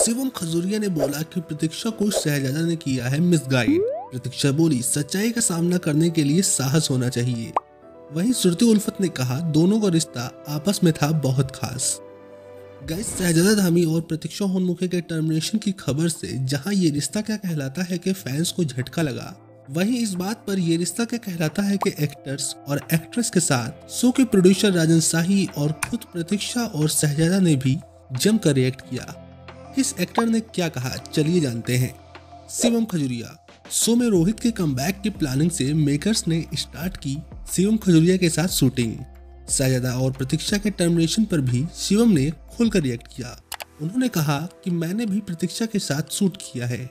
शिवम खजूरिया ने बोला कि प्रतीक्षा को शहजादा ने किया है मिसगाइड। प्रतीक्षा बोली सच्चाई का सामना करने के लिए साहस होना चाहिए। वहीं श्रुति उल्फत ने कहा दोनों का रिश्ता आपस में था बहुत खास। गाइस, शहजादा धामी और प्रतीक्षा होनमुखे के टर्मिनेशन की खबर से जहां ये रिश्ता क्या कहलाता है कि फैंस को झटका लगा, वहीं इस बात पर ये रिश्ता क्या कहलाता है कि एक्टर्स और एक्ट्रेस के साथ शो के प्रोड्यूसर राजन शाही और खुद प्रतीक्षा और शहजादा ने भी जमकर रिएक्ट किया। किस एक्टर ने क्या कहा, चलिए जानते हैं। शिवम खजूरिया। शो में रोहित के कमबैक की प्लानिंग से मेकर्स ने स्टार्ट की शिवम खजूरिया के साथ शूटिंग। शहजादा और प्रतीक्षा के टर्मिनेशन पर भी शिवम ने खुलकर रिएक्ट किया। उन्होंने कहा कि मैंने भी प्रतीक्षा के साथ शूट किया है।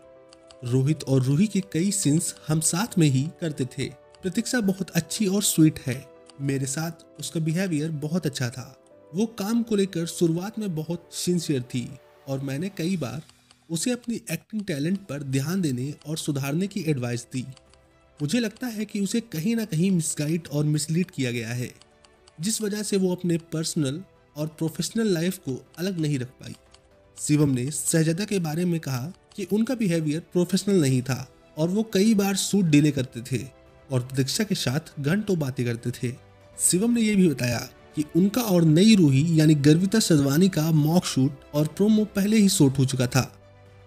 रोहित और रूही के कई सीन्स हम साथ में ही करते थे। प्रतीक्षा बहुत अच्छी और स्वीट है। मेरे साथ उसका बिहेवियर बहुत अच्छा था। वो काम को लेकर शुरुआत में बहुत सिंसियर थी और मैंने कई बार उसे अपनी एक्टिंग टैलेंट पर ध्यान देने और सुधारने की एडवाइस दी। मुझे लगता है कि उसे कहीं ना कहीं मिसगाइड और मिसलीड किया गया है, जिस वजह से वो अपने पर्सनल और प्रोफेशनल लाइफ को अलग नहीं रख पाई। शिवम ने शहजादा के बारे में कहा कि उनका बिहेवियर प्रोफेशनल नहीं था और वो कई बार शूट डिले करते थे और प्रतीक्षा के साथ घंटों बातें करते थे। शिवम ने यह भी बताया कि उनका और नई रूही यानी गर्विता सजवानी का मॉक शूट और प्रोमो पहले ही शूट हो चुका था,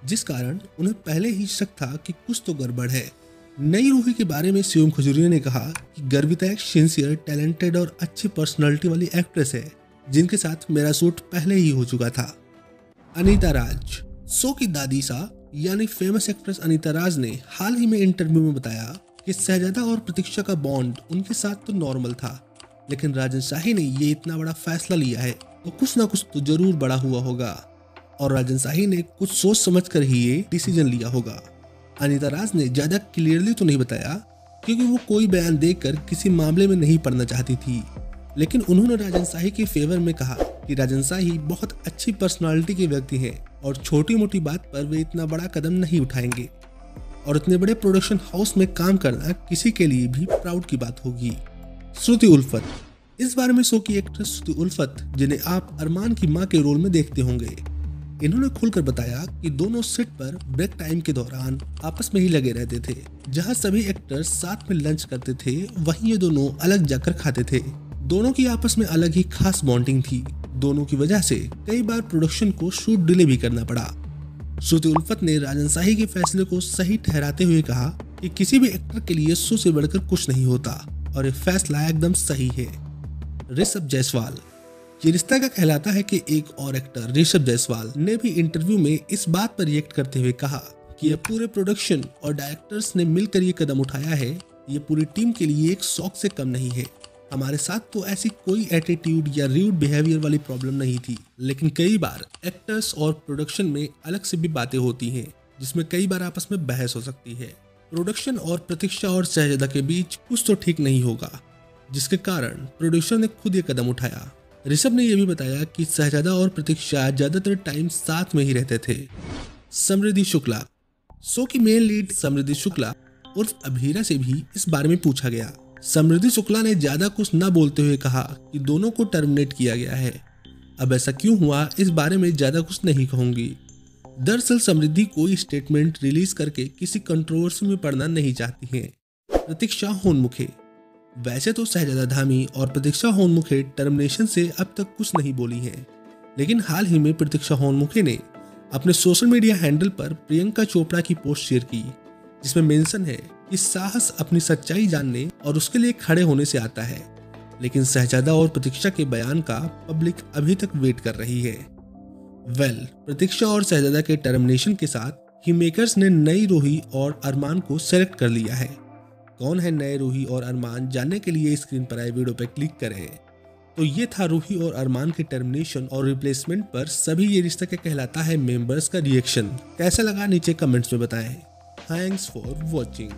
जिस कारण उन्हें पहले ही शक था कि कुछ तो गड़बड़ है। नई रूही के बारे में शिवम खजूरिया ने कहा कि गर्विता एक सिंसियर, टैलेंटेड और अच्छी पर्सनालिटी वाली एक्ट्रेस है, जिनके साथ मेरा शूट पहले ही हो चुका था। अनीता राज। शो की दादी सा यानी फेमस एक्ट्रेस अनीता राज ने हाल ही में इंटरव्यू में बताया कि शहजादा और प्रतीक्षा का बॉन्ड उनके साथ तो नॉर्मल था, लेकिन राजन शाही ने ये इतना बड़ा फैसला लिया है तो कुछ ना कुछ तो जरूर बड़ा हुआ होगा और राजन शाही ने कुछ सोच समझ कर ही ये डिसीजन लिया होगा। अनीता राज ने ज्यादा क्लियरली तो नहीं बताया क्योंकि वो कोई बयान देकर किसी मामले में नहीं पड़ना चाहती थी, लेकिन उन्होंने राजन शाही के फेवर में कहा कि राजन शाही बहुत अच्छी पर्सनालिटी के व्यक्ति हैं और छोटी मोटी बात पर वे इतना बड़ा कदम नहीं उठाएंगे और इतने बड़े प्रोडक्शन हाउस में काम करना किसी के लिए भी प्राउड की बात होगी। श्रुति उल्फत। इस बारे में शो की एक्ट्रेस श्रुति उल्फत, जिन्हें आप अरमान की मां के रोल में देखते होंगे, इन्होंने खुलकर बताया कि दोनों सेट पर ब्रेक टाइम के दौरान आपस में ही लगे रहते थे। जहां सभी एक्टर्स साथ में लंच करते थे, वहीं ये दोनों अलग जाकर खाते थे। दोनों की आपस में अलग ही खास बॉन्डिंग थी। दोनों की वजह से कई बार प्रोडक्शन को शूट डिले भी करना पड़ा। श्रुति उल्फत ने राजन शाही के फैसले को सही ठहराते हुए कहा कि किसी भी एक्टर के लिए शो से बढ़कर कुछ नहीं होता और ये फैसला एकदम सही है। ऋषभ जायसवाल। ये रिश्ता का कहलाता है कि एक और एक्टर ऋषभ जायसवाल ने भी इंटरव्यू में इस बात पर रिएक्ट करते हुए कहा कि यह पूरे प्रोडक्शन और डायरेक्टर्स ने मिलकर ये कदम उठाया है। ये पूरी टीम के लिए एक शौक से कम नहीं है। हमारे साथ तो ऐसी कोई एटीट्यूड या रूड बिहेवियर वाली प्रॉब्लम नहीं थी, लेकिन कई बार एक्टर्स और प्रोडक्शन में अलग से भी बातें होती हैं, जिसमें कई बार आपस में बहस हो सकती है। प्रोडक्शन और प्रतीक्षा और शहजादा के बीच कुछ तो ठीक नहीं होगा, जिसके कारण प्रोड्यूसर ने खुद ये कदम उठाया। ऋषभ ने यह भी बताया कि शहजादा और प्रतीक्षा ज्यादातर टाइम साथ में ही रहते थे। समृद्धि शुक्ला। शो की मेन लीड समृद्धि शुक्ला उर्फ अभीरा से भी इस बारे में पूछा गया। समृद्धि शुक्ला ने ज्यादा कुछ न बोलते हुए कहा कि दोनों को टर्मिनेट किया गया है। अब ऐसा क्यों हुआ, इस बारे में ज्यादा कुछ नहीं कहूंगी। दरअसल समृद्धि कोई स्टेटमेंट रिलीज करके किसी कंट्रोवर्सी में पड़ना नहीं चाहती हैं। प्रतीक्षा होनमुखे। वैसे तो शहजादा धामी और प्रतीक्षा होनमुखे टर्मिनेशन से अब तक कुछ नहीं बोली हैं, लेकिन हाल ही में प्रतीक्षा होनमुखे ने अपने सोशल मीडिया हैंडल पर प्रियंका चोपड़ा की पोस्ट शेयर की, जिसमें मेंशन है कि साहस अपनी सच्चाई जानने और उसके लिए खड़े होने से आता है, लेकिन शहजादा और प्रतीक्षा के बयान का पब्लिक अभी तक वेट कर रही है। प्रतीक्षा और शहजादा के टर्मिनेशन के साथ ही मेकर्स ने नई रूही और अरमान को सेलेक्ट कर लिया है। कौन है नए रूही और अरमान, जानने के लिए स्क्रीन पर आए वीडियो पर क्लिक करें। तो ये था रूही और अरमान के टर्मिनेशन और रिप्लेसमेंट पर सभी ये रिश्ता क्या कहलाता है मेंबर्स का रिएक्शन। कैसा लगा नीचे कमेंट्स में बताएं। Thanks for watching.